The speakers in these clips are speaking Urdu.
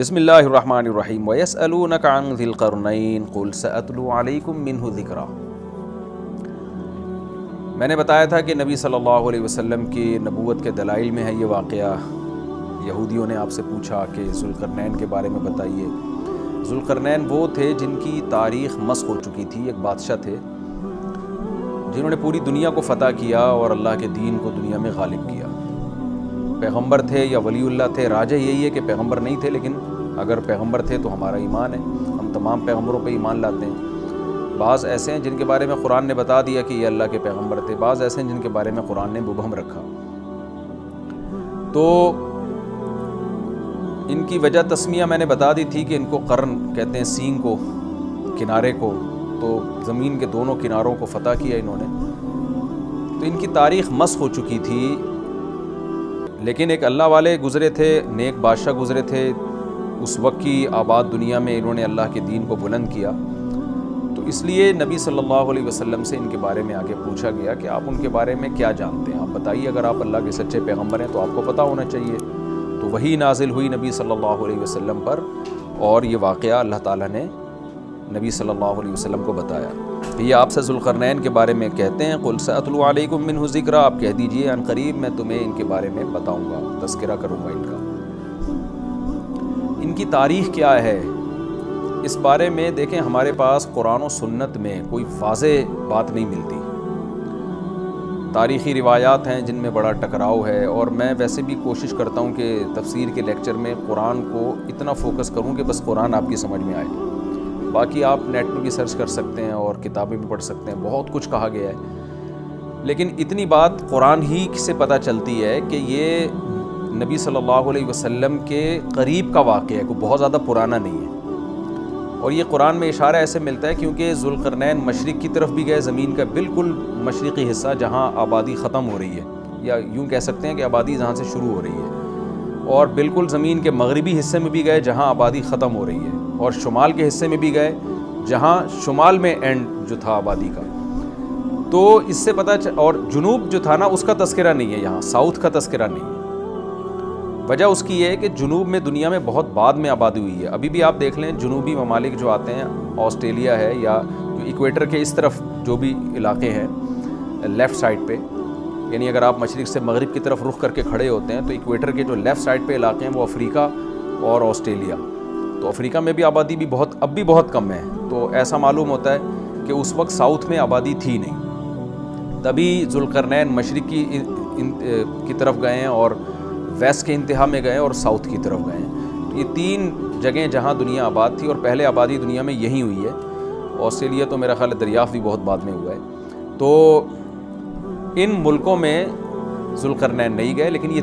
بسم اللہ الرحمن الرحیم وَيَسْأَلُونَكَ عَنْ ذِي الْقَرْنَيْنِ قُلْ سَأَتْلُو عَلَيْكُمْ مِنْهُ ذِكْرًا۔ میں نے بتایا تھا کہ نبی صلی اللہ علیہ وسلم کی نبوت کے دلائل میں ہے یہ واقعہ۔ یہودیوں نے آپ سے پوچھا کہ ذوالقرنین کے بارے میں بتائیے۔ ذوالقرنین وہ تھے جن کی تاریخ مسخ ہو چکی تھی، ایک بادشاہ تھے جنہوں نے پوری دنیا کو فتح کیا اور اللہ کے دین کو دنیا میں غالب کیا۔ پیغمبر تھے یا ولی اللہ تھے، راجہ یہی ہے کہ پیغمبر نہیں تھے، لیکن اگر پیغمبر تھے تو ہمارا ایمان ہے، ہم تمام پیغمبروں پہ ایمان لاتے ہیں۔ بعض ایسے ہیں جن کے بارے میں قرآن نے بتا دیا کہ یہ اللہ کے پیغمبر تھے، بعض ایسے ہیں جن کے بارے میں قرآن نے مبہم رکھا۔ تو ان کی وجہ تسمیہ میں نے بتا دی تھی کہ ان کو قرن کہتے ہیں، سینگ کو، کنارے کو، تو زمین کے دونوں کناروں کو فتح کیا انہوں نے۔ تو ان کی تاریخ مسخ ہو چکی تھی، لیکن ایک اللہ والے گزرے تھے، نیک بادشاہ گزرے تھے۔ اس وقت کی آباد دنیا میں انہوں نے اللہ کے دین کو بلند کیا، تو اس لیے نبی صلی اللہ علیہ وسلم سے ان کے بارے میں آگے پوچھا گیا کہ آپ ان کے بارے میں کیا جانتے ہیں، آپ بتائیے، اگر آپ اللہ کے سچے پیغمبر ہیں تو آپ کو پتہ ہونا چاہیے۔ تو وہی نازل ہوئی نبی صلی اللہ علیہ وسلم پر، اور یہ واقعہ اللہ تعالیٰ نے نبی صلی اللہ علیہ وسلم کو بتایا۔ یہ آپ سے ذوالقرنین کے بارے میں کہتے ہیں، قُلْ سَأَتْلُو عَلَيْكُمْ مِنْهُ ذِكْرًا، آپ کہہ دیجئے عن قریب میں تمہیں ان کے بارے میں بتاؤں گا، تذکرہ کروں گا ان کا۔ ان کی تاریخ کیا ہے اس بارے میں دیکھیں، ہمارے پاس قرآن و سنت میں کوئی واضح بات نہیں ملتی۔ تاریخی روایات ہیں جن میں بڑا ٹکراؤ ہے، اور میں ویسے بھی کوشش کرتا ہوں کہ تفسیر کے لیکچر میں قرآن کو اتنا فوکس کروں کہ بس قرآن آپ کی سمجھ میں آئے۔ باقی آپ نیٹ پہ بھی سرچ کر سکتے ہیں اور کتابیں بھی پڑھ سکتے ہیں، بہت کچھ کہا گیا ہے، لیکن اتنی بات قرآن ہی سے پتہ چلتی ہے کہ یہ نبی صلی اللہ علیہ وسلم کے قریب کا واقعہ ہے، کوئی بہت زیادہ پرانا نہیں ہے۔ اور یہ قرآن میں اشارہ ایسے ملتا ہے کیونکہ ذوالقرنین مشرق کی طرف بھی گئے، زمین کا بالکل مشرقی حصہ جہاں آبادی ختم ہو رہی ہے، یا یوں کہہ سکتے ہیں کہ آبادی جہاں سے شروع ہو رہی ہے، اور بالکل زمین کے مغربی حصے میں بھی گئے جہاں آبادی ختم ہو رہی ہے، اور شمال کے حصے میں بھی گئے جہاں شمال میں اینڈ جو تھا آبادی کا۔ تو اس سے پتہ اور جنوب جو تھا نا، اس کا تذکرہ نہیں ہے یہاں، ساؤتھ کا تذکرہ نہیں ہے۔ وجہ اس کی یہ ہے کہ جنوب میں دنیا میں بہت بعد میں آبادی ہوئی ہے۔ ابھی بھی آپ دیکھ لیں، جنوبی ممالک جو آتے ہیں، آسٹریلیا ہے، یا جو ایکویٹر کے اس طرف جو بھی علاقے ہیں لیفٹ سائڈ پہ، یعنی اگر آپ مشرق سے مغرب کی طرف رخ کر کے کھڑے ہوتے ہیں تو ایکویٹر کے جو لیفٹ سائڈ پہ علاقے ہیں وہ افریقہ اور آسٹریلیا۔ تو افریقہ میں بھی آبادی بھی اب بھی بہت کم ہے، تو ایسا معلوم ہوتا ہے کہ اس وقت ساؤتھ میں آبادی تھی نہیں، تبھی ذوالقرنین مشرق کی طرف گئے ہیں، اور ویسٹ کے انتہا میں گئے، اور ساؤتھ کی طرف گئے ہیں۔ تو یہ تین جگہیں جہاں دنیا آباد تھی، اور پہلے آبادی دنیا میں یہی ہوئی ہے۔ آسٹریلیا تو میرا خیال ہے دریافت بھی بہت بعد میں ہوا ہے۔ تو ان ملکوں میں ذوالقرنین نہیں گئے، لیکن یہ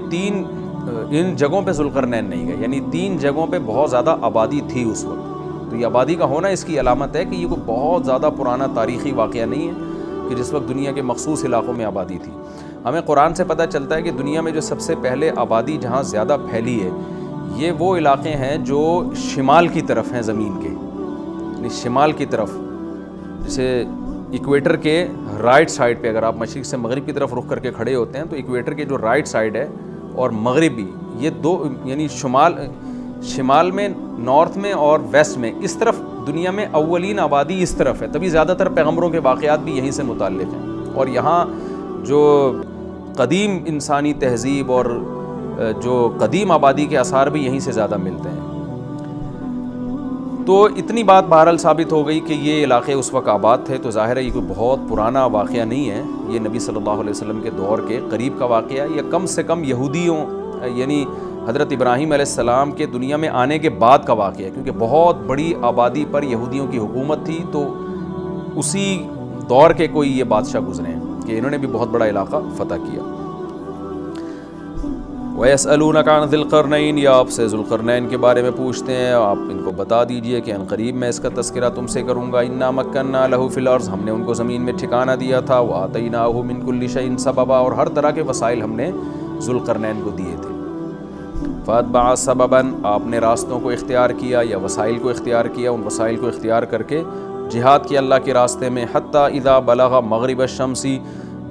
ان جگہوں پہ ذوالقرنین نہیں گئے، یعنی تین جگہوں پہ بہت زیادہ آبادی تھی اس وقت۔ تو یہ آبادی کا ہونا اس کی علامت ہے کہ یہ کوئی بہت زیادہ پرانا تاریخی واقعہ نہیں ہے کہ جس وقت دنیا کے مخصوص علاقوں میں آبادی تھی۔ ہمیں قرآن سے پتہ چلتا ہے کہ دنیا میں جو سب سے پہلے آبادی جہاں زیادہ پھیلی ہے، یہ وہ علاقے ہیں جو شمال کی طرف ہیں زمین کے، یعنی شمال کی طرف، جیسے ایکویٹر کے رائٹ سائڈ پہ، اگر آپ مشرق سے مغرب کی طرف رخ کر کے کھڑے ہوتے ہیں تو ایکویٹر کے جو رائٹ سائڈ ہے اور مغربی، یہ دو، یعنی شمال میں، نارتھ میں اور ویسٹ میں، اس طرف دنیا میں اولین آبادی اس طرف ہے، تبھی زیادہ تر پیغمبروں کے واقعات بھی یہیں سے متعلق ہیں، اور یہاں جو قدیم انسانی تہذیب اور جو قدیم آبادی کے آثار بھی یہیں سے زیادہ ملتے ہیں۔ تو اتنی بات بہرحال ثابت ہو گئی کہ یہ علاقے اس وقت آباد تھے، تو ظاہر ہے یہ کوئی بہت پرانا واقعہ نہیں ہے، یہ نبی صلی اللہ علیہ وسلم کے دور کے قریب کا واقعہ ہے، یا کم سے کم یہودیوں، یعنی حضرت ابراہیم علیہ السلام کے دنیا میں آنے کے بعد کا واقعہ ہے، کیونکہ بہت بڑی آبادی پر یہودیوں کی حکومت تھی، تو اسی دور کے کوئی یہ بادشاہ گزرے ہیں کہ انہوں نے بھی بہت بڑا علاقہ فتح کیا۔ وَيَسْأَلُونَكَ عَنْ ذِي الْقَرْنَيْنِ، یا آپ سے ذوالقرنین کے بارے میں پوچھتے ہیں، آپ ان کو بتا دیجئے کہ ان قریب میں اس کا تذکرہ تم سے کروں گا۔ اِنَّا مَكَّنَّا لَهُ فِي الْأَرْضِ، ہم نے ان کو زمین میں ٹھکانہ دیا تھا، وَآتَيْنَاهُ مِنْ كُلِّ شَيْءٍ سَبَبًا، اور ہر طرح کے وسائل ہم نے ذوالقرنین کو دیے تھے۔ فَأَتْبَعَ سَبَبًا، آپ نے راستوں کو اختیار کیا یا وسائل کو اختیار کیا، ان وسائل کو اختیار کر کے جہاد کیا اللہ کے راستے میں، حتیٰ اذا بلغ مغرب الشمس،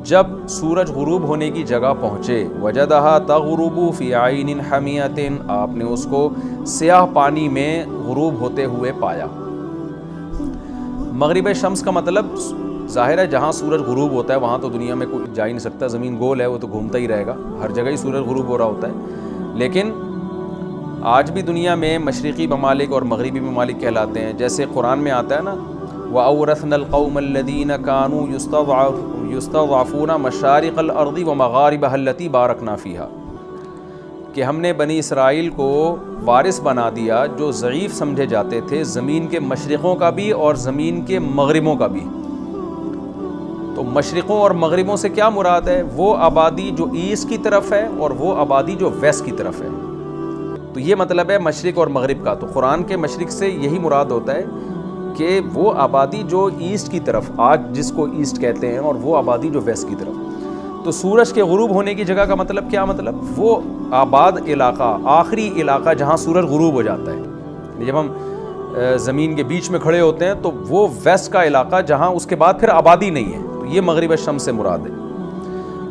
جب سورج غروب ہونے کی جگہ پہنچے وجدہا تغرب فی عین حمیۃ، آپ نے اس کو سیاہ پانی میں غروب ہوتے ہوئے پایا۔ مغرب شمس کا مطلب ظاہر ہے جہاں سورج غروب ہوتا ہے وہاں تو دنیا میں کوئی جا ہی نہیں سکتا، زمین گول ہے وہ تو گھومتا ہی رہے گا، ہر جگہ ہی سورج غروب ہو رہا ہوتا ہے۔ لیکن آج بھی دنیا میں مشرقی ممالک اور مغربی ممالک کہلاتے ہیں، جیسے قرآن میں آتا ہے نا وَأَوْرَثْنَا الْقَوْمَ الَّذِينَ كَانُوا يُسْتَضْعَفُونَ مَشَارِقَ الْأَرْضِ وَمَغَارِبَهَا الَّتِي بَارَكْنَا فِيهَا، کہ ہم نے بنی اسرائیل کو وارث بنا دیا جو ضعیف سمجھے جاتے تھے، زمین کے مشرقوں کا بھی اور زمین کے مغربوں کا بھی۔ تو مشرقوں اور مغربوں سے کیا مراد ہے؟ وہ آبادی جو ایسٹ کی طرف ہے اور وہ آبادی جو ویسٹ کی طرف ہے، تو یہ مطلب ہے مشرق اور مغرب کا۔ تو قرآن کے مشرق سے یہی مراد ہوتا ہے کہ وہ آبادی جو ایسٹ کی طرف، آج جس کو ایسٹ کہتے ہیں، اور وہ آبادی جو ویسٹ کی طرف۔ تو سورج کے غروب ہونے کی جگہ کا مطلب کیا؟ مطلب وہ آباد علاقہ، آخری علاقہ جہاں سورج غروب ہو جاتا ہے۔ جب ہم زمین کے بیچ میں کھڑے ہوتے ہیں تو وہ ویسٹ کا علاقہ جہاں اس کے بعد پھر آبادی نہیں ہے، تو یہ مغرب الشمس سے مراد ہے۔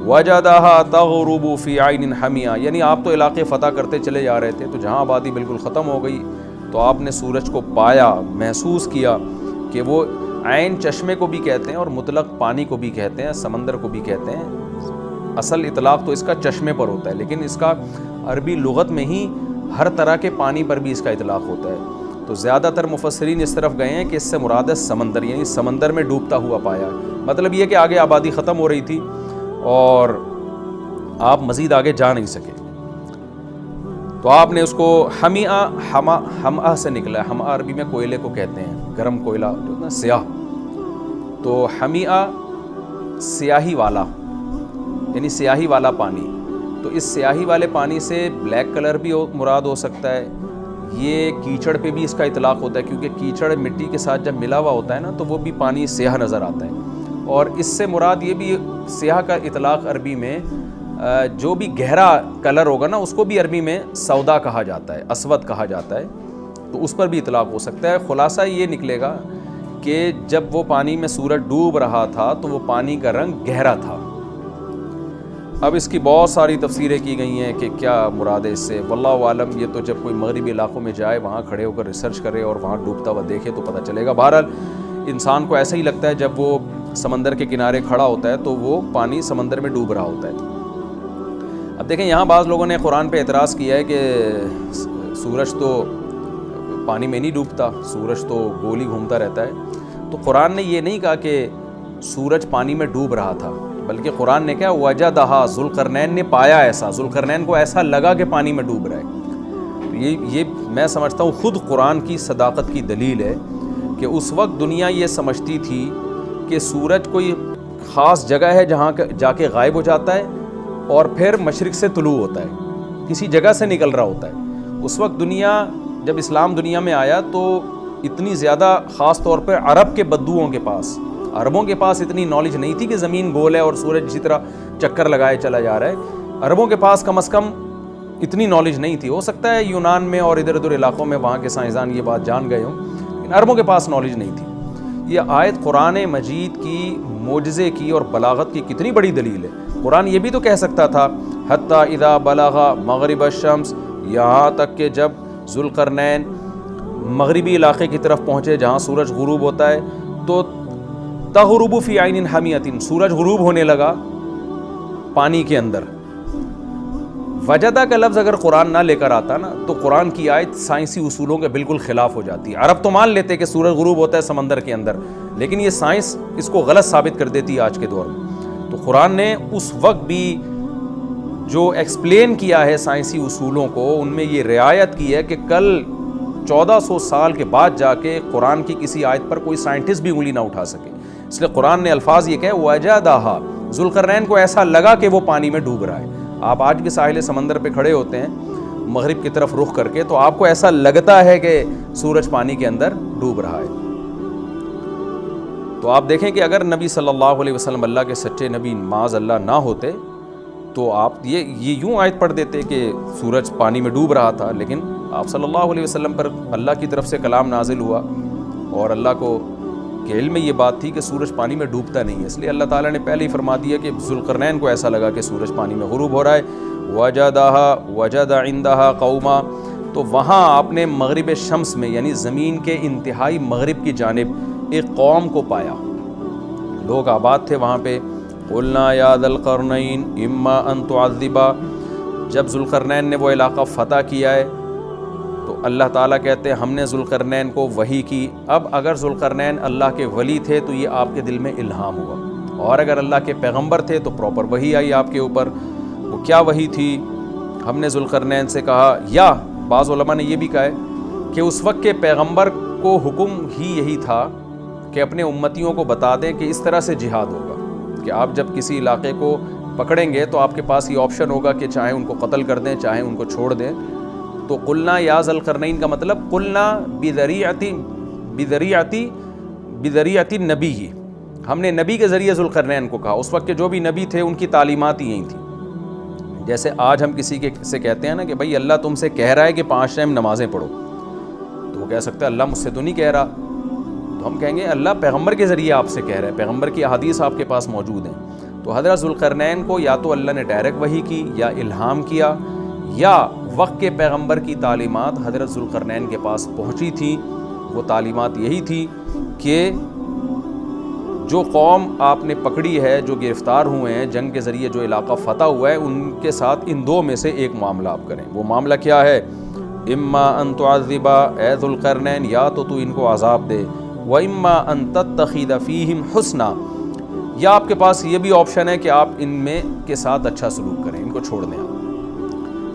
وجدہا تغرب فی عین حمیہ، یعنی آپ تو علاقے فتح کرتے چلے جا رہے تھے، تو جہاں آبادی بالکل ختم ہو گئی تو آپ نے سورج کو پایا، محسوس کیا کہ وہ عین چشمے کو بھی کہتے ہیں اور مطلق پانی کو بھی کہتے ہیں، سمندر کو بھی کہتے ہیں۔ اصل اطلاق تو اس کا چشمے پر ہوتا ہے، لیکن اس کا عربی لغت میں ہی ہر طرح کے پانی پر بھی اس کا اطلاق ہوتا ہے۔ تو زیادہ تر مفسرین اس طرف گئے ہیں کہ اس سے مراد ہے سمندر، یعنی سمندر میں ڈوبتا ہوا پایا۔ مطلب یہ کہ آگے آبادی ختم ہو رہی تھی اور آپ مزید آگے جا نہیں سکے، تو آپ نے اس کو حمآ سے نکلا ہے۔ حمآ عربی میں کوئلے کو کہتے ہیں، گرم کوئلہ جو نا سیاہ، تو حمیہ سیاہی والا، یعنی سیاہی والا پانی۔ تو اس سیاہی والے پانی سے بلیک کلر بھی مراد ہو سکتا ہے، یہ کیچڑ پہ بھی اس کا اطلاق ہوتا ہے، کیونکہ کیچڑ مٹی کے ساتھ جب ملا ہوا ہوتا ہے نا تو وہ بھی پانی سیاہ نظر آتا ہے۔ اور اس سے مراد یہ بھی، سیاہ کا اطلاق عربی میں جو بھی گہرا کلر ہوگا نا اس کو بھی عربی میں سودا کہا جاتا ہے، اسود کہا جاتا ہے، تو اس پر بھی اطلاق ہو سکتا ہے۔ خلاصہ یہ نکلے گا کہ جب وہ پانی میں سورج ڈوب رہا تھا تو وہ پانی کا رنگ گہرا تھا۔ اب اس کی بہت ساری تفسیریں کی گئی ہیں کہ کیا مراد ہے اس سے، واللہ عالم۔ یہ تو جب کوئی مغربی علاقوں میں جائے، وہاں کھڑے ہو کر ریسرچ کرے اور وہاں ڈوبتا ہوا دیکھے تو پتہ چلے گا۔ بہرحال انسان کو ایسا ہی لگتا ہے جب وہ سمندر کے کنارے کھڑا ہوتا ہے تو وہ پانی سمندر میں ڈوب رہا ہوتا ہے۔ اب دیکھیں یہاں بعض لوگوں نے قرآن پہ اعتراض کیا ہے کہ سورج تو پانی میں نہیں ڈوبتا، سورج تو گول ہی گھومتا رہتا ہے۔ تو قرآن نے یہ نہیں کہا کہ سورج پانی میں ڈوب رہا تھا، بلکہ قرآن نے کیا وجدہا، ذوالقرنین نے پایا ایسا، ذوالقرنین کو ایسا لگا کہ پانی میں ڈوب رہا ہے۔ تو یہ میں سمجھتا ہوں خود قرآن کی صداقت کی دلیل ہے کہ اس وقت دنیا یہ سمجھتی تھی کہ سورج کوئی خاص جگہ ہے جہاں جا کے غائب ہو جاتا ہے اور پھر مشرق سے طلوع ہوتا ہے، کسی جگہ سے نکل رہا ہوتا ہے۔ اس وقت دنیا، جب اسلام دنیا میں آیا تو اتنی زیادہ، خاص طور پہ عرب کے بدوؤں کے پاس، عربوں کے پاس اتنی نالج نہیں تھی کہ زمین گول ہے اور سورج اسی طرح چکر لگائے چلا جا رہا ہے۔ عربوں کے پاس کم از کم اتنی نالج نہیں تھی۔ ہو سکتا ہے یونان میں اور ادھر ادھر علاقوں میں وہاں کے سائنسدان یہ بات جان گئے ہوں، لیکن عربوں کے پاس نالج نہیں تھی۔ یہ آیت قرآن مجید کی معجزے کی اور بلاغت کی کتنی بڑی دلیل ہے۔ قرآن یہ بھی تو کہہ سکتا تھا حتی اذا بلغ مغرب الشمس، یہاں تک کہ جب ذوالقرنین مغربی علاقے کی طرف پہنچے جہاں سورج غروب ہوتا ہے، تو تغرب فی عین حمیۃ، سورج غروب ہونے لگا پانی کے اندر۔ وجدہ کا لفظ اگر قرآن نہ لے کر آتا نا تو قرآن کی آیت سائنسی اصولوں کے بالکل خلاف ہو جاتی ہے۔ عرب تو مان لیتے کہ سورج غروب ہوتا ہے سمندر کے اندر، لیکن یہ سائنس اس کو غلط ثابت کر دیتی ہے آج کے دور میں۔ تو قرآن نے اس وقت بھی جو ایکسپلین کیا ہے سائنسی اصولوں کو، ان میں یہ رعایت کی ہے کہ کل 1400 سال کے بعد جا کے قرآن کی کسی آیت پر کوئی سائنٹسٹ بھی انگلی نہ اٹھا سکے۔ اس لیے قرآن نے الفاظ یہ کہے وجدہا، ذوالقرنین کو ایسا لگا کہ وہ پانی میں ڈوب رہا ہے۔ آپ آج کے ساحل سمندر پہ کھڑے ہوتے ہیں مغرب کی طرف رخ کر کے، تو آپ کو ایسا لگتا ہے کہ سورج پانی کے اندر ڈوب رہا ہے۔ تو آپ دیکھیں کہ اگر نبی صلی اللہ علیہ وسلم اللہ کے سچے نبی معاذ اللہ نہ ہوتے تو آپ یہ یوں آیت پڑھ دیتے کہ سورج پانی میں ڈوب رہا تھا، لیکن آپ صلی اللہ علیہ وسلم پر اللہ کی طرف سے کلام نازل ہوا اور اللہ کو کہ علم میں یہ بات تھی کہ سورج پانی میں ڈوبتا نہیں ہے، اس لیے اللہ تعالیٰ نے پہلے ہی فرما دیا کہ ذوالقرنین کو ایسا لگا کہ سورج پانی میں غروب ہو رہا ہے، وجد عندها قوما، تو وہاں آپ نے مغرب شمس میں یعنی زمین کے انتہائی مغرب کی جانب ایک قوم کو پایا، لوگ آباد تھے وہاں پہ۔ قلنا یا ذا القرنین اما ان تعذبا، جب ذوالقرنین نے وہ علاقہ فتح کیا ہے تو اللہ تعالیٰ کہتے ہیں ہم نے ذوالقرنین کو وحی کی۔ اب اگر ذوالقرنین اللہ کے ولی تھے تو یہ آپ کے دل میں الہام ہوا، اور اگر اللہ کے پیغمبر تھے تو پراپر وحی آئی آپ کے اوپر۔ وہ کیا وحی تھی؟ ہم نے ذوالقرنین سے کہا، یا بعض علماء نے یہ بھی کہا ہے کہ اس وقت کے پیغمبر کو حکم ہی یہی تھا کہ اپنے امتیوں کو بتا دیں کہ اس طرح سے جہاد ہوگا کہ آپ جب کسی علاقے کو پکڑیں گے تو آپ کے پاس یہ آپشن ہوگا کہ چاہے ان کو قتل کر دیں چاہے ان کو چھوڑ دیں۔ تو قلنا یا ذا القرنین کا مطلب قلنا بذریعتی نبی ہی، ہم نے نبی کے ذریعے ذوالقرنین کو کہا۔ اس وقت کے جو بھی نبی تھے ان کی تعلیمات ہی یہی تھیں۔ جیسے آج ہم کسی سے کہتے ہیں نا کہ بھائی اللہ تم سے کہہ رہا ہے کہ 5 ٹائم نمازیں پڑھو، تو وہ کہہ سکتا ہے اللہ مجھ سے تو نہیں کہہ رہا، تو ہم کہیں گے اللہ پیغمبر کے ذریعے آپ سے کہہ رہا ہے، پیغمبر کی احادیث آپ کے پاس موجود ہیں۔ تو حضرت ذوالقرنین کو یا تو اللہ نے ڈائریکٹ وحی کی یا الہام کیا، یا وقت کے پیغمبر کی تعلیمات حضرت ذوالقرنین کے پاس پہنچی تھی۔ وہ تعلیمات یہی تھی کہ جو قوم آپ نے پکڑی ہے، جو گرفتار ہوئے ہیں جنگ کے ذریعے، جو علاقہ فتح ہوا ہے، ان کے ساتھ ان 2 میں سے ایک معاملہ آپ کریں۔ وہ معاملہ کیا ہے؟ اما ان تعذبا، اے ذوالقرنین یا تو ان کو عذاب دے، و اما ان تتخذ فیہم حسنا، یا آپ کے پاس یہ بھی آپشن ہے کہ آپ ان میں کے ساتھ اچھا سلوک کریں، ان کو چھوڑ دیں۔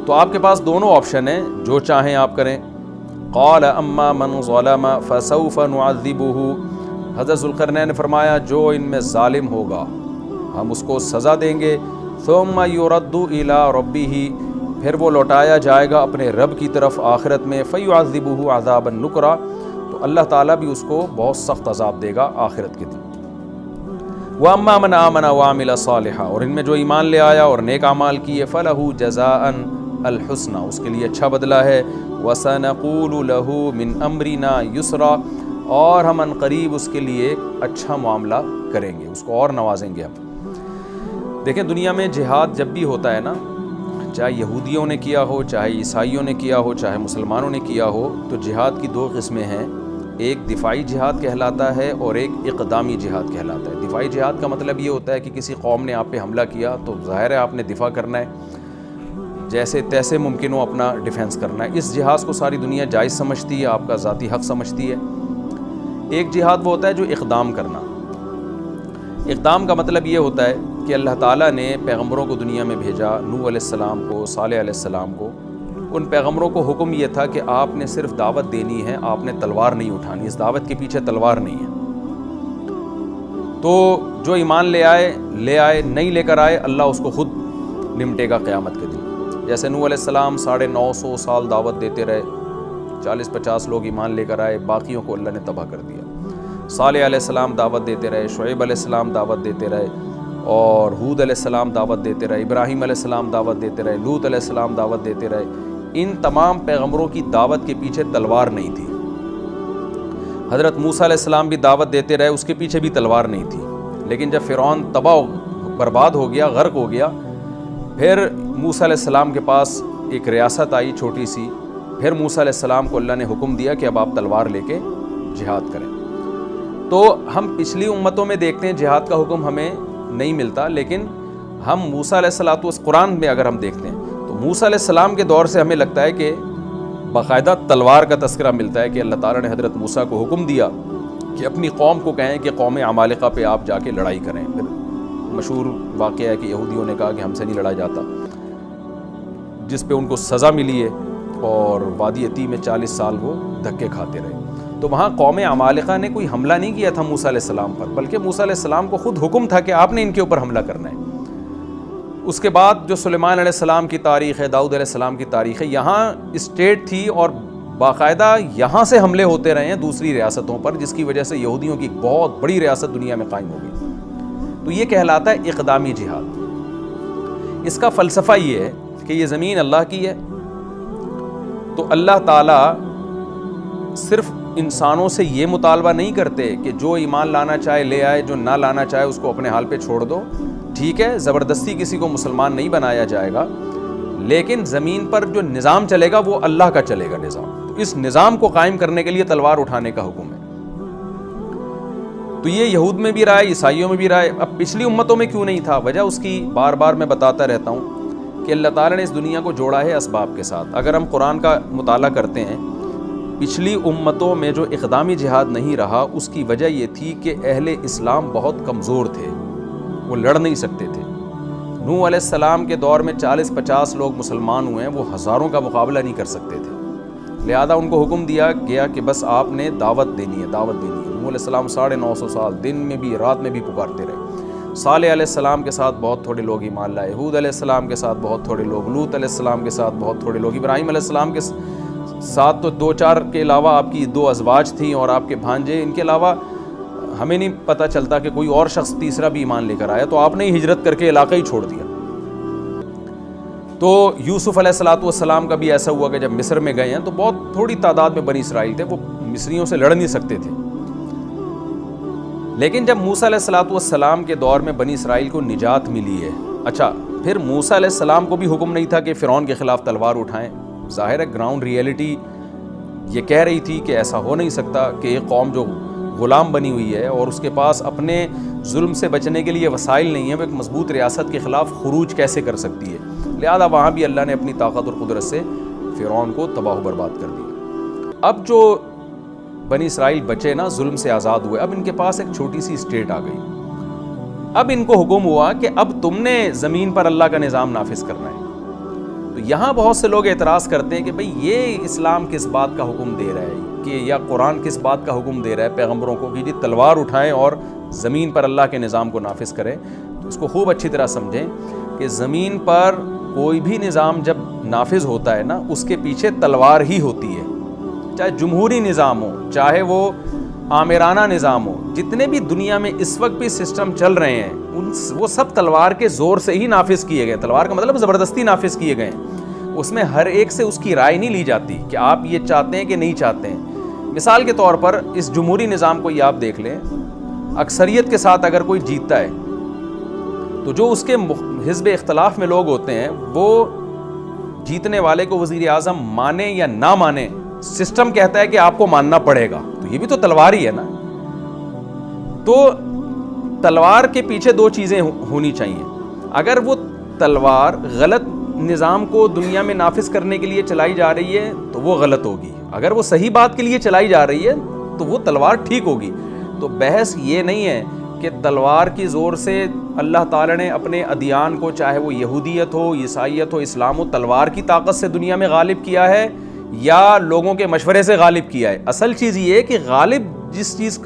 تو آپ کے پاس دونوں آپشن ہیں، جو چاہیں آپ کریں۔ قال اما من ظلم فسوف نعذبه، حضرت ذوالقرنین نے فرمایا جو ان میں ظالم ہوگا ہم اس کو سزا دیں گے۔ ثم يرد الى ربه، پھر وہ لوٹایا جائے گا اپنے رب کی طرف آخرت میں، فيعذبه عذابا نکرا، تو اللہ تعالیٰ بھی اس کو بہت سخت عذاب دے گا آخرت کے دن۔ وَأَمَّا مَنْ آمَنَ وَعَمِلَ صَالِحًا، اور ان میں جو ایمان لے آیا اور نیک اعمال کیے، فَلَهُ جَزَاءً الْحُسْنَى، اس کے لیے اچھا بدلہ ہے۔ وَسَنَقُولُ لَهُ مِنْ أَمْرِنَا يُسْرًا، اور ہم ان قریب اس کے لیے اچھا معاملہ کریں گے، اس کو اور نوازیں گے ہم۔ دیکھیں دنیا میں جہاد جب بھی ہوتا ہے نا، چاہے یہودیوں نے کیا ہو، چاہے عیسائیوں نے کیا ہو، چاہے مسلمانوں نے کیا ہو، تو جہاد کی 2 قسمیں ہیں، ایک دفاعی جہاد کہلاتا ہے اور ایک اقدامی جہاد کہلاتا ہے۔ دفاعی جہاد کا مطلب یہ ہوتا ہے کہ کسی قوم نے آپ پہ حملہ کیا تو ظاہر ہے آپ نے دفاع کرنا ہے، جیسے تیسے ممکن ہو اپنا ڈیفینس کرنا ہے۔ اس جہاد کو ساری دنیا جائز سمجھتی ہے، آپ کا ذاتی حق سمجھتی ہے۔ ایک جہاد وہ ہوتا ہے جو اقدام کرنا۔ اقدام کا مطلب یہ ہوتا ہے کہ اللہ تعالیٰ نے پیغمبروں کو دنیا میں بھیجا، نوح علیہ السلام کو، صالح علیہ السلام کو۔ ان پیغمبروں کو حکم یہ تھا کہ آپ نے صرف دعوت دینی ہے، آپ نے تلوار نہیں اٹھانی، اس دعوت کے پیچھے تلوار نہیں ہے۔ تو جو ایمان لے آئے، نہیں لے کر آئے، اللہ اس کو خود نمٹے گا قیامت کے دن۔ جیسے نوح علیہ السلام 950 سال دعوت دیتے رہے، 40-50 لوگ ایمان لے کر آئے، باقیوں کو اللہ نے تباہ کر دیا۔ صالح علیہ السلام دعوت دیتے رہے، شعیب علیہ السلام دعوت دیتے رہے، اور ہود علیہ السلام دعوت دیتے رہے، ابراہیم علیہ السلام دعوت دیتے رہے، لوط علیہ السلام دعوت دیتے رہے۔ ان تمام پیغمبروں کی دعوت کے پیچھے تلوار نہیں تھی۔ حضرت موسیٰ علیہ السلام بھی دعوت دیتے رہے، اس کے پیچھے بھی تلوار نہیں تھی، لیکن جب فرعون تباہ برباد ہو گیا، غرق ہو گیا، پھر موسیٰ علیہ السلام کے پاس ایک ریاست آئی چھوٹی سی، پھر موسیٰ علیہ السلام کو اللہ نے حکم دیا کہ اب آپ تلوار لے کے جہاد کریں۔ تو ہم پچھلی امتوں میں دیکھتے ہیں جہاد کا حکم ہمیں نہیں ملتا، لیکن ہم موسیٰ علیہ السلام اس قرآن میں اگر ہم دیکھتے ہیں تو موسیٰ علیہ السلام کے دور سے ہمیں لگتا ہے کہ باقاعدہ تلوار کا تذکرہ ملتا ہے کہ اللہ تعالیٰ نے حضرت موسیٰ کو حکم دیا کہ اپنی قوم کو کہیں کہ قوم عمالقہ پہ آپ جا کے لڑائی کریں۔ پھر مشہور واقعہ ہے کہ یہودیوں نے کہا کہ ہم سے نہیں لڑا جاتا، جس پہ ان کو سزا ملی ہے، اور وادی عتیق میں 40 سال وہ دھکے کھاتے رہے۔ تو وہاں قوم عمالقہ نے کوئی حملہ نہیں کیا تھا موسیٰ علیہ السلام پر، بلکہ موسیٰ علیہ السلام کو خود حکم تھا کہ آپ نے ان کے اوپر حملہ کرنا ہے۔ اس کے بعد جو سلیمان علیہ السلام کی تاریخ ہے، داؤد علیہ السلام کی تاریخ ہے، یہاں اسٹیٹ تھی اور باقاعدہ یہاں سے حملے ہوتے رہے ہیں دوسری ریاستوں پر، جس کی وجہ سے یہودیوں کی ایک بہت بڑی ریاست دنیا میں قائم ہو گئی۔ تو یہ کہلاتا ہے اقدامی جہاد۔ اس کا فلسفہ یہ ہے کہ یہ زمین اللہ کی ہے، تو اللہ تعالیٰ صرف انسانوں سے یہ مطالبہ نہیں کرتے کہ جو ایمان لانا چاہے لے آئے، جو نہ لانا چاہے اس کو اپنے حال پہ چھوڑ دو. ٹھیک ہے، زبردستی کسی کو مسلمان نہیں بنایا جائے گا، لیکن زمین پر جو نظام چلے گا وہ اللہ کا چلے گا نظام. تو اس نظام کو قائم کرنے کے لیے تلوار اٹھانے کا حکم ہے. تو یہ یہود میں بھی رہا ہے، عیسائیوں میں بھی رہا ہے. اب پچھلی امتوں میں کیوں نہیں تھا؟ وجہ اس کی بار بار میں بتاتا رہتا ہوں کہ اللہ تعالیٰ نے اس دنیا کو جوڑا ہے اسباب کے ساتھ. اگر ہم قرآن کا مطالعہ کرتے ہیں، پچھلی امتوں میں جو اقدامی جہاد نہیں رہا اس کی وجہ یہ تھی کہ اہل اسلام بہت کمزور تھے، وہ لڑ نہیں سکتے تھے. نوح علیہ السلام کے دور میں 40-50 لوگ مسلمان ہوئے ہیں، وہ ہزاروں کا مقابلہ نہیں کر سکتے تھے. لہذا ان کو حکم دیا گیا کہ بس آپ نے دعوت دینی ہے، دعوت دینی ہے. نوح علیہ السلام 950 سال دن میں بھی رات میں بھی پکارتے رہے. صالح علیہ السلام کے ساتھ بہت تھوڑے لوگ ایمان لائے، ہود علیہ السلام کے ساتھ بہت تھوڑے لوگ، لوط علیہ السلام کے ساتھ بہت تھوڑے لوگ، ابراہیم علیہ السلام کے ساتھ تو 2-4 کے علاوہ آپ کی 2 ازواج تھیں اور آپ کے بھانجے. ان کے علاوہ ہمیں نہیں پتہ چلتا کہ کوئی اور شخص تیسرا بھی ایمان لے کر آیا. تو آپ نے ہی ہجرت کر کے علاقہ ہی چھوڑ دیا. تو یوسف علیہ السلام کا بھی ایسا ہوا کہ جب مصر میں گئے ہیں تو بہت تھوڑی تعداد میں بنی اسرائیل تھے، وہ مصریوں سے لڑ نہیں سکتے تھے. لیکن جب موسیٰ علیہ السلام کے دور میں بنی اسرائیل کو نجات ملی ہے، اچھا پھر موسیٰ علیہ السلام کو بھی حکم نہیں تھا کہ فرعون کے خلاف تلوار اٹھائیں. ظاہر ہے گراؤنڈ ریئلٹی یہ کہہ رہی تھی کہ ایسا ہو نہیں سکتا کہ ایک قوم جو غلام بنی ہوئی ہے اور اس کے پاس اپنے ظلم سے بچنے کے لیے وسائل نہیں ہیں، وہ ایک مضبوط ریاست کے خلاف خروج کیسے کر سکتی ہے. لہذا وہاں بھی اللہ نے اپنی طاقت اور قدرت سے فرعون کو تباہ و برباد کر دیا. اب جو بنی اسرائیل بچے نا ظلم سے آزاد ہوئے، اب ان کے پاس ایک چھوٹی سی اسٹیٹ آ گئی. اب ان کو حکم ہوا کہ اب تم نے زمین پر اللہ کا نظام نافذ کرنا ہے. تو یہاں بہت سے لوگ اعتراض کرتے ہیں کہ بھئی یہ اسلام کس بات کا حکم دے رہا ہے، کہ یا قرآن کس بات کا حکم دے رہا ہے پیغمبروں کو کہ جی تلوار اٹھائیں اور زمین پر اللہ کے نظام کو نافذ کریں. تو اس کو خوب اچھی طرح سمجھیں کہ زمین پر کوئی بھی نظام جب نافذ ہوتا ہے نا اس کے پیچھے تلوار ہی ہوتی ہے. چاہے جمہوری نظام ہو، چاہے وہ آمرانہ نظام ہو، جتنے بھی دنیا میں اس وقت بھی سسٹم چل رہے ہیں وہ سب تلوار کے زور سے ہی نافذ کیے گئے. تلوار کا مطلب زبردستی نافذ کیے گئے ہیں. اس میں ہر ایک سے اس کی رائے نہیں لی جاتی کہ آپ یہ چاہتے ہیں کہ نہیں چاہتے ہیں. مثال کے طور پر اس جمہوری نظام کو یہ آپ دیکھ لیں، اکثریت کے ساتھ اگر کوئی جیتتا ہے تو جو اس کے حزب اختلاف میں لوگ ہوتے ہیں وہ جیتنے والے کو وزیر اعظم مانے یا نہ مانے، سسٹم کہتا ہے کہ آپ کو ماننا پڑے گا. تو یہ بھی تو تلوار ہی ہے نا. تو تلوار کے پیچھے 2 چیزیں ہونی چاہیے. اگر وہ تلوار غلط نظام کو دنیا میں نافذ کرنے کے لیے چلائی جا رہی ہے تو وہ غلط ہوگی، اگر وہ صحیح بات کے لیے چلائی جا رہی ہے تو وہ تلوار ٹھیک ہوگی. تو بحث یہ نہیں ہے کہ تلوار کی زور سے اللہ تعالیٰ نے اپنے ادیان کو، چاہے وہ یہودیت ہو، عیسائیت ہو، اسلام ہو، تلوار کی طاقت سے دنیا میں غالب کیا ہے یا لوگوں کے مشورے سے غالب کیا ہے. اصل چیز یہ ہے کہ غالب جس چیز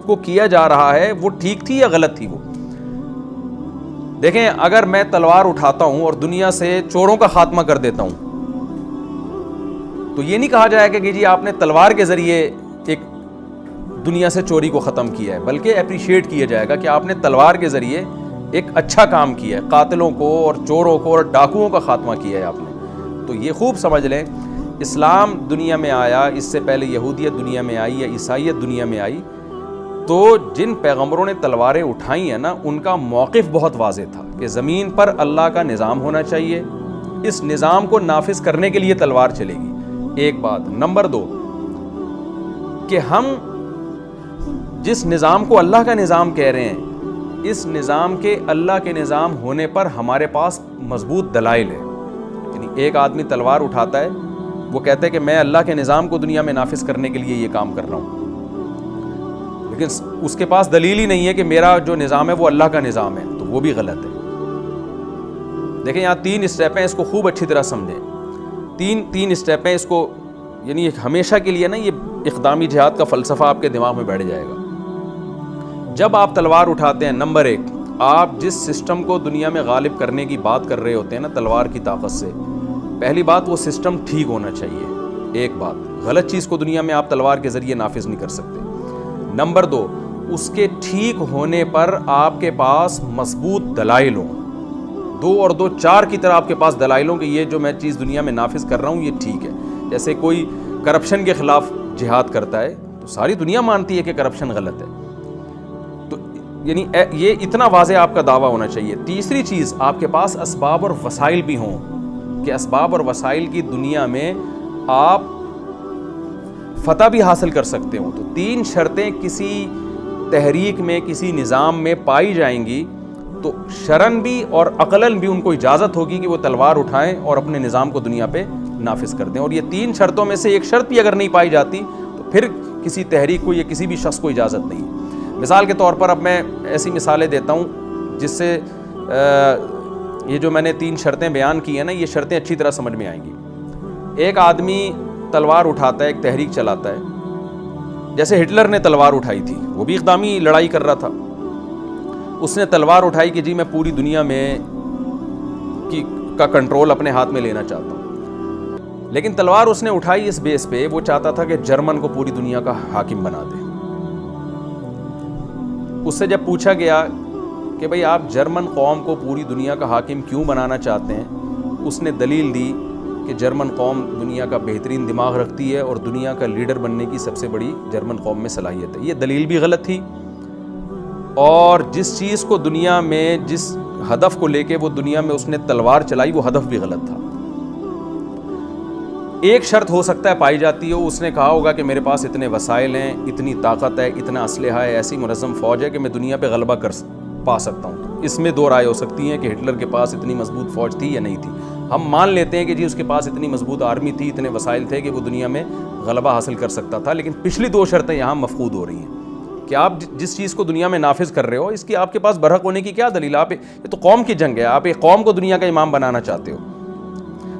کو کیا جا رہا ہے وہ ٹھیک تھی یا غلط تھی. وہ دیکھیں، اگر میں تلوار اٹھاتا ہوں اور دنیا سے چوروں کا خاتمہ کر دیتا ہوں تو یہ نہیں کہا جائے گا کہ جی آپ نے تلوار کے ذریعے ایک دنیا سے چوری کو ختم کیا ہے، بلکہ اپریشیٹ کیا جائے گا کہ آپ نے تلوار کے ذریعے ایک اچھا کام کیا ہے، قاتلوں کو اور چوروں کو اور ڈاکوؤں کا خاتمہ کیا ہے آپ نے. تو یہ خوب سمجھ لیں، اسلام دنیا میں آیا، اس سے پہلے یہودیت دنیا میں آئی یا عیسائیت دنیا میں آئی، تو جن پیغمبروں نے تلواریں اٹھائی ہیں نا ان کا موقف بہت واضح تھا کہ زمین پر اللہ کا نظام ہونا چاہیے، اس نظام کو نافذ کرنے کے لیے تلوار چلے گی. ایک بات. نمبر 2 کہ ہم جس نظام کو اللہ کا نظام کہہ رہے ہیں، اس نظام کے اللہ کے نظام ہونے پر ہمارے پاس مضبوط دلائل ہے. یعنی ایک آدمی تلوار اٹھاتا ہے، وہ کہتا ہے کہ میں اللہ کے نظام کو دنیا میں نافذ کرنے کے لیے یہ کام کر رہا ہوں، لیکن اس کے پاس دلیل ہی نہیں ہے کہ میرا جو نظام ہے وہ اللہ کا نظام ہے، تو وہ بھی غلط ہے. دیکھیں یہاں 3 اسٹیپ ہیں، اس کو خوب اچھی طرح سمجھیں. تین اسٹیپ ہیں، اس کو یعنی ہمیشہ کے لیے نا یہ اقدامی جہاد کا فلسفہ آپ کے دماغ میں بیٹھ جائے گا. جب آپ تلوار اٹھاتے ہیں، نمبر 1 آپ جس سسٹم کو دنیا میں غالب کرنے کی بات کر رہے ہوتے ہیں نا تلوار کی طاقت سے، پہلی بات وہ سسٹم ٹھیک ہونا چاہیے. ایک بات، غلط چیز کو دنیا میں آپ تلوار کے ذریعے نافذ نہیں کر سکتے. نمبر 2 اس کے ٹھیک ہونے پر آپ کے پاس مضبوط دلائل ہوں، 2 اور 2 4 کی طرح آپ کے پاس دلائل ہوں کہ یہ جو میں چیز دنیا میں نافذ کر رہا ہوں یہ ٹھیک ہے. جیسے کوئی کرپشن کے خلاف جہاد کرتا ہے تو ساری دنیا مانتی ہے کہ کرپشن غلط ہے. تو یعنی یہ اتنا واضح آپ کا دعویٰ ہونا چاہیے. تیسری چیز، آپ کے پاس اسباب اور وسائل بھی ہوں کہ اسباب اور وسائل کی دنیا میں آپ فتح بھی حاصل کر سکتے ہوں. تو 3 شرطیں کسی تحریک میں، کسی نظام میں پائی جائیں گی تو شرعن بھی اور عقلاً بھی ان کو اجازت ہوگی کہ وہ تلوار اٹھائیں اور اپنے نظام کو دنیا پہ نافذ کر دیں. اور یہ 3 شرطوں میں سے ایک شرط بھی اگر نہیں پائی جاتی تو پھر کسی تحریک کو یا کسی بھی شخص کو اجازت نہیں. مثال کے طور پر اب میں ایسی مثالیں دیتا ہوں جس سے یہ جو میں نے 3 شرطیں بیان کی ہیں نا، یہ شرطیں اچھی طرح سمجھ میں آئیں گی. ایک آدمی تلوار اٹھاتا ہے، ایک تحریک چلاتا ہے. جیسے ہٹلر نے تلوار اٹھائی تھی، وہ بھی اقدامی لڑائی کر رہا تھا. اس نے تلوار اٹھائی کہ جی میں پوری دنیا میں کا کنٹرول اپنے ہاتھ میں لینا چاہتا ہوں. لیکن تلوار اس نے اٹھائی اس بیس پہ وہ چاہتا تھا کہ جرمن کو پوری دنیا کا حاکم بنا دے. اس سے جب پوچھا گیا کہ بھئی آپ جرمن قوم کو پوری دنیا کا حاکم کیوں بنانا چاہتے ہیں، اس نے دلیل دی کہ جرمن قوم دنیا کا بہترین دماغ رکھتی ہے اور دنیا کا لیڈر بننے کی سب سے بڑی جرمن قوم میں صلاحیت ہے. یہ دلیل بھی غلط تھی، اور جس چیز کو دنیا میں، جس ہدف کو لے کے وہ دنیا میں اس نے تلوار چلائی، وہ ہدف بھی غلط تھا. ایک شرط ہو سکتا ہے پائی جاتی ہو، اس نے کہا ہوگا کہ میرے پاس اتنے وسائل ہیں، اتنی طاقت ہے، اتنا اسلحہ ہے، ایسی منظم فوج ہے کہ میں دنیا پہ غلبہ پا سکتا ہوں. اس میں 2 رائے ہو سکتی ہیں کہ ہٹلر کے پاس اتنی مضبوط فوج تھی یا نہیں تھی. ہم مان لیتے ہیں کہ جی اس کے پاس اتنی مضبوط آرمی تھی، اتنے وسائل تھے کہ وہ دنیا میں غلبہ حاصل کر سکتا تھا. لیکن پچھلی 2 شرطیں یہاں مفقود ہو رہی ہیں کہ آپ جس چیز کو دنیا میں نافذ کر رہے ہو، اس کی آپ کے پاس برحق ہونے کی کیا دلیل؟ آپ یہ تو قوم کی جنگ ہے، آپ ایک قوم کو دنیا کا امام بنانا چاہتے ہو.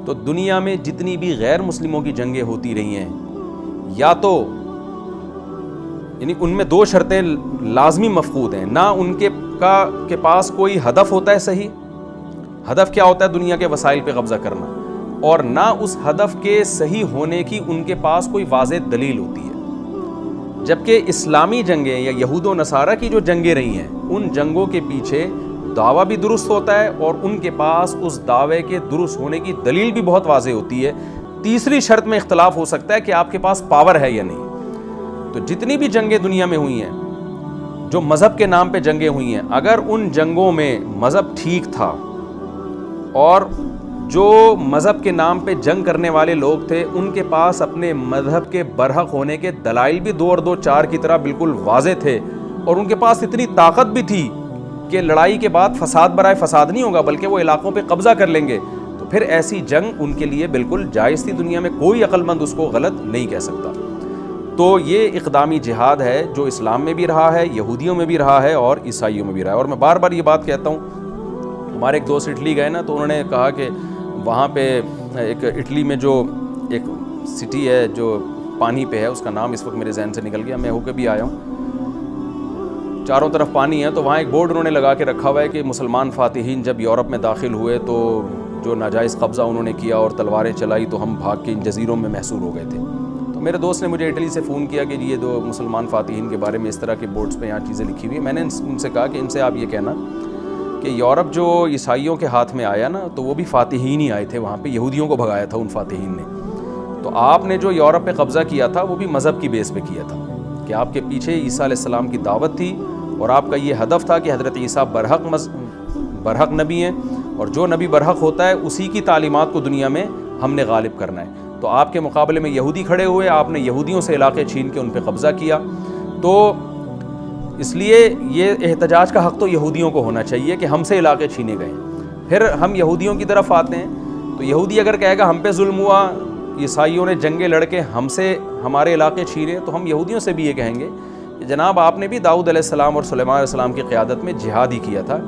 تو دنیا میں جتنی بھی غیر مسلموں کی جنگیں ہوتی رہی ہیں، یا تو یعنی ان میں 2 شرطیں لازمی مفقود ہیں. نہ ان کے پاس کوئی ہدف ہوتا ہے صحیح، ہدف کیا ہوتا ہے دنیا کے وسائل پہ قبضہ کرنا، اور نہ اس ہدف کے صحیح ہونے کی ان کے پاس کوئی واضح دلیل ہوتی ہے. جبکہ اسلامی جنگیں یا یہود و نصارہ کی جو جنگیں رہی ہیں، ان جنگوں کے پیچھے دعویٰ بھی درست ہوتا ہے اور ان کے پاس اس دعوے کے درست ہونے کی دلیل بھی بہت واضح ہوتی ہے. تیسری شرط میں اختلاف ہو سکتا ہے کہ آپ کے پاس پاور ہے یا نہیں. تو جتنی بھی جنگیں دنیا میں ہوئی ہیں، جو مذہب کے نام پہ جنگیں ہوئی ہیں، اگر ان جنگوں میں مذہب ٹھیک تھا اور جو مذہب کے نام پہ جنگ کرنے والے لوگ تھے ان کے پاس اپنے مذہب کے برحق ہونے کے دلائل بھی 2 اور 2 4 کی طرح بالکل واضح تھے، اور ان کے پاس اتنی طاقت بھی تھی کہ لڑائی کے بعد فساد برائے فساد نہیں ہوگا بلکہ وہ علاقوں پہ قبضہ کر لیں گے، تو پھر ایسی جنگ ان کے لیے بالکل جائز تھی. دنیا میں کوئی عقل مند اس کو غلط نہیں کہہ سکتا. تو یہ اقدامی جہاد ہے جو اسلام میں بھی رہا ہے، یہودیوں میں بھی رہا ہے اور عیسائیوں میں بھی رہا ہے. اور میں بار بار یہ بات کہتا ہوں، ہمارے ایک دوست اٹلی گئے نا، تو انہوں نے کہا کہ وہاں پہ ایک اٹلی میں جو ایک سٹی ہے جو پانی پہ ہے، اس کا نام اس وقت میرے ذہن سے نکل گیا، میں ہو کے بھی آیا ہوں، چاروں طرف پانی ہے. تو وہاں ایک بورڈ انہوں نے لگا کے رکھا ہوا ہے کہ مسلمان فاتحین جب یورپ میں داخل ہوئے تو جو ناجائز قبضہ انہوں نے کیا اور تلواریں چلائی تو ہم بھاگ کے ان جزیروں میں محصور ہو گئے تھے. تو میرے دوست نے مجھے اٹلی سے فون کیا کہ یہ دو مسلمان فاتحین کے بارے میں اس طرح کے بورڈز پہ یہاں چیزیں لکھی ہوئی ہیں. میں نے ان سے کہا کہ ان سے آپ یہ کہنا کہ یورپ جو عیسائیوں کے ہاتھ میں آیا نا، تو وہ بھی فاتحین ہی آئے تھے، وہاں پہ یہودیوں کو بھگایا تھا ان فاتحین نے. تو آپ نے جو یورپ پہ قبضہ کیا تھا وہ بھی مذہب کی بیس پہ کیا تھا کہ آپ کے پیچھے عیسیٰ علیہ السلام کی دعوت تھی اور آپ کا یہ ہدف تھا کہ حضرت عیسیٰ برحق نبی ہیں، اور جو نبی برحق ہوتا ہے اسی کی تعلیمات کو دنیا میں ہم نے غالب کرنا ہے. تو آپ کے مقابلے میں یہودی کھڑے ہوئے، آپ نے یہودیوں سے علاقے چھین کے ان پہ قبضہ کیا. تو اس لیے یہ احتجاج کا حق تو یہودیوں کو ہونا چاہیے کہ ہم سے علاقے چھینے گئے. پھر ہم یہودیوں کی طرف آتے ہیں تو یہودی اگر کہے گا ہم پہ ظلم ہوا، عیسائیوں نے جنگیں لڑ کے ہم سے ہمارے علاقے چھینے، تو ہم یہودیوں سے بھی یہ کہیں گے کہ جناب آپ نے بھی داؤد علیہ السلام اور سلیمان علیہ السلام کی قیادت میں جہاد ہی کیا تھا.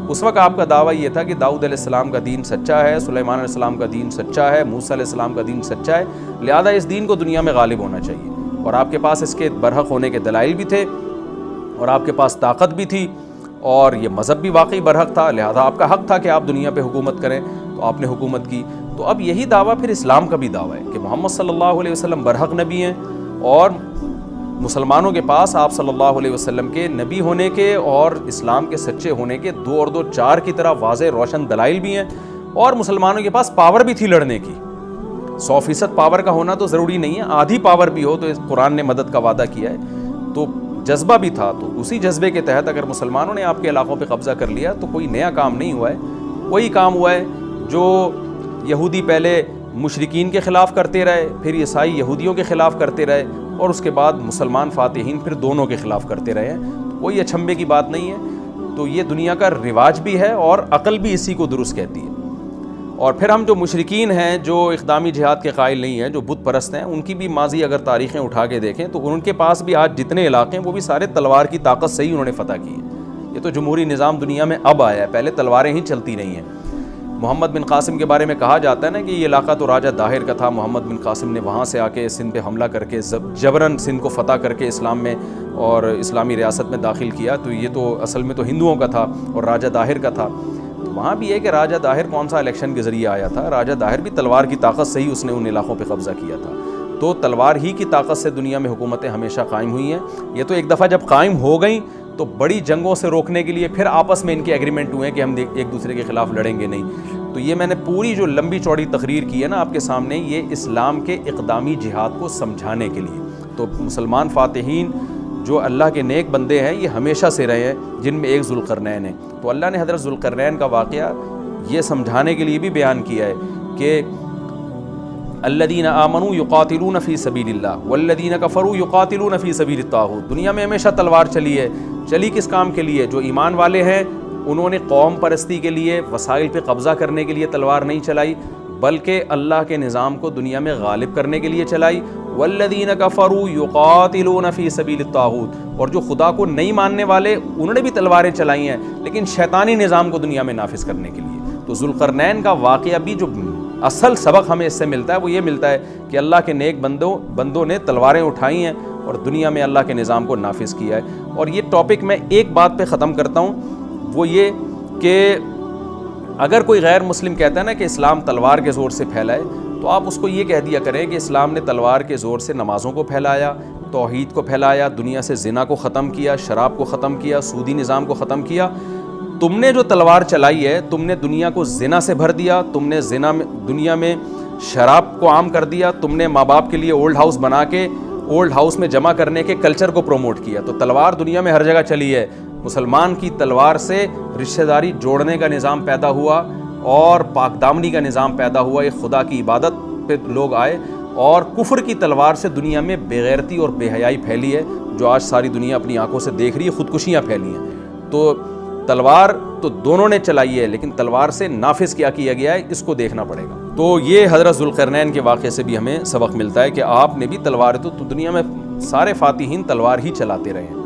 اس وقت آپ کا دعویٰ یہ تھا کہ داؤد علیہ السلام کا دین سچا ہے، سلیمان علیہ السلام کا دین سچا ہے، موسیٰ علیہ السلام کا دین سچا ہے، لہذا اس دین کو دنیا میں غالب ہونا چاہیے. اور آپ کے پاس اس کے برحق ہونے کے دلائل بھی تھے اور آپ کے پاس طاقت بھی تھی اور یہ مذہب بھی واقعی برحق تھا، لہذا آپ کا حق تھا کہ آپ دنیا پہ حکومت کریں. تو آپ نے حکومت کی. تو اب یہی دعویٰ پھر اسلام کا بھی دعویٰ ہے کہ محمد صلی اللہ علیہ وسلم برحق نبی ہیں، اور مسلمانوں کے پاس آپ صلی اللہ علیہ وسلم کے نبی ہونے کے اور اسلام کے سچے ہونے کے 2 اور 2 4 کی طرح واضح روشن دلائل بھی ہیں، اور مسلمانوں کے پاس پاور بھی تھی لڑنے کی. 100% پاور کا ہونا تو ضروری نہیں ہے، آدھی پاور بھی ہو تو قرآن نے مدد کا وعدہ کیا ہے، تو جذبہ بھی تھا، تو اسی جذبے کے تحت اگر مسلمانوں نے آپ کے علاقوں پہ قبضہ کر لیا تو کوئی نیا کام نہیں ہوا ہے، وہی کام ہوا ہے جو یہودی پہلے مشرکین کے خلاف کرتے رہے، پھر عیسائی یہودیوں کے خلاف کرتے رہے، اور اس کے بعد مسلمان فاتحین پھر دونوں کے خلاف کرتے رہے ہیں، کوئی اچھمبے کی بات نہیں ہے۔ تو یہ دنیا کا رواج بھی ہے اور عقل بھی اسی کو درست کہتی ہے۔ اور پھر ہم جو مشرکین ہیں، جو اقدامی جہاد کے قائل نہیں ہیں، جو بت پرست ہیں، ان کی بھی ماضی اگر تاریخیں اٹھا کے دیکھیں تو ان کے پاس بھی آج جتنے علاقے ہیں وہ بھی سارے تلوار کی طاقت سے ہی انہوں نے فتح کی ہے۔ یہ تو جمہوری نظام دنیا میں اب آیا ہے، پہلے تلواریں ہی چلتی نہیں ہیں۔ محمد بن قاسم کے بارے میں کہا جاتا ہے نا کہ یہ علاقہ تو راجہ داہر کا تھا، محمد بن قاسم نے وہاں سے آ کے سندھ پہ حملہ کر کے جبراً سندھ کو فتح کر کے اسلام میں اور اسلامی ریاست میں داخل کیا، تو یہ تو اصل میں تو ہندوؤں کا تھا اور راجہ داہر کا تھا۔ تو وہاں بھی ہے کہ راجہ داہر کون سا الیکشن کے ذریعے آیا تھا، راجہ داہر بھی تلوار کی طاقت سے ہی اس نے ان علاقوں پہ قبضہ کیا تھا۔ تو تلوار ہی کی طاقت سے دنیا میں حکومتیں ہمیشہ قائم ہوئی ہیں۔ یہ تو ایک دفعہ جب قائم ہو گئیں تو بڑی جنگوں سے روکنے کے لیے پھر آپس میں ان کے ایگریمنٹ ہوئے ہیں کہ ہم ایک دوسرے کے خلاف لڑیں گے نہیں۔ تو یہ میں نے پوری جو لمبی چوڑی تقریر کی ہے نا آپ کے سامنے، یہ اسلام کے اقدامی جہاد کو سمجھانے کے لیے۔ تو مسلمان فاتحین جو اللہ کے نیک بندے ہیں یہ ہمیشہ سے رہے ہیں، جن میں ایک ذوالقرنین ہے۔ تو اللہ نے حضرت ذوالقرنین کا واقعہ یہ سمجھانے کے لیے بھی بیان کیا ہے کہ الذین آمنوا یقاتلون فی سبیل اللہ والذین کفروا یقاتلون فی سبیل الطاغوت۔ دنیا میں ہمیشہ تلوار چلی ہے، چلی کس کام کے لیے؟ جو ایمان والے ہیں انہوں نے قوم پرستی کے لیے، وسائل پہ قبضہ کرنے کے لیے تلوار نہیں چلائی، بلکہ اللہ کے نظام کو دنیا میں غالب کرنے کے لیے چلائی۔ والذین کفروا یقاتلون فی سبیل الطاغوت، اور جو خدا کو نہیں ماننے والے انہوں نے بھی تلواریں چلائی ہیں لیکن شیطانی نظام کو دنیا میں نافذ کرنے کے لیے۔ تو ذوالقرنین کا واقعہ بھی جو اصل سبق ہمیں اس سے ملتا ہے وہ یہ ملتا ہے کہ اللہ کے نیک بندوں نے تلواریں اٹھائی ہیں اور دنیا میں اللہ کے نظام کو نافذ کیا ہے۔ اور یہ ٹاپک میں ایک بات پہ ختم کرتا ہوں، وہ یہ کہ اگر کوئی غیر مسلم کہتا ہے نا کہ اسلام تلوار کے زور سے پھیلا ہے، تو آپ اس کو یہ کہہ دیا کریں کہ اسلام نے تلوار کے زور سے نمازوں کو پھیلایا، توحید کو پھیلایا، دنیا سے زنا کو ختم کیا، شراب کو ختم کیا، سودی نظام کو ختم کیا۔ تم نے جو تلوار چلائی ہے، تم نے دنیا کو زنا سے بھر دیا، تم نے دنیا میں شراب کو عام کر دیا، تم نے ماں باپ کے لیے اولڈ ہاؤس بنا کے اولڈ ہاؤس میں جمع کرنے کے کلچر کو پروموٹ کیا۔ تو تلوار دنیا میں ہر جگہ چلی ہے۔ مسلمان کی تلوار سے رشتہ داری جوڑنے کا نظام پیدا ہوا اور پاک دامنی کا نظام پیدا ہوا، ایک خدا کی عبادت پہ لوگ آئے، اور کفر کی تلوار سے دنیا میں بے غیرتی اور بے حیائی پھیلی ہے، جو آج ساری دنیا اپنی آنکھوں سے دیکھ رہی ہے، خودکشیاں پھیلی ہیں۔ تو تلوار تو دونوں نے چلائی ہے لیکن تلوار سے نافذ کیا گیا ہے، اس کو دیکھنا پڑے گا۔ تو یہ حضرت ذوالقرنین کے واقعے سے بھی ہمیں سبق ملتا ہے کہ آپ نے بھی تلوار تو دنیا میں سارے فاتحین تلوار ہی چلاتے رہے ہیں۔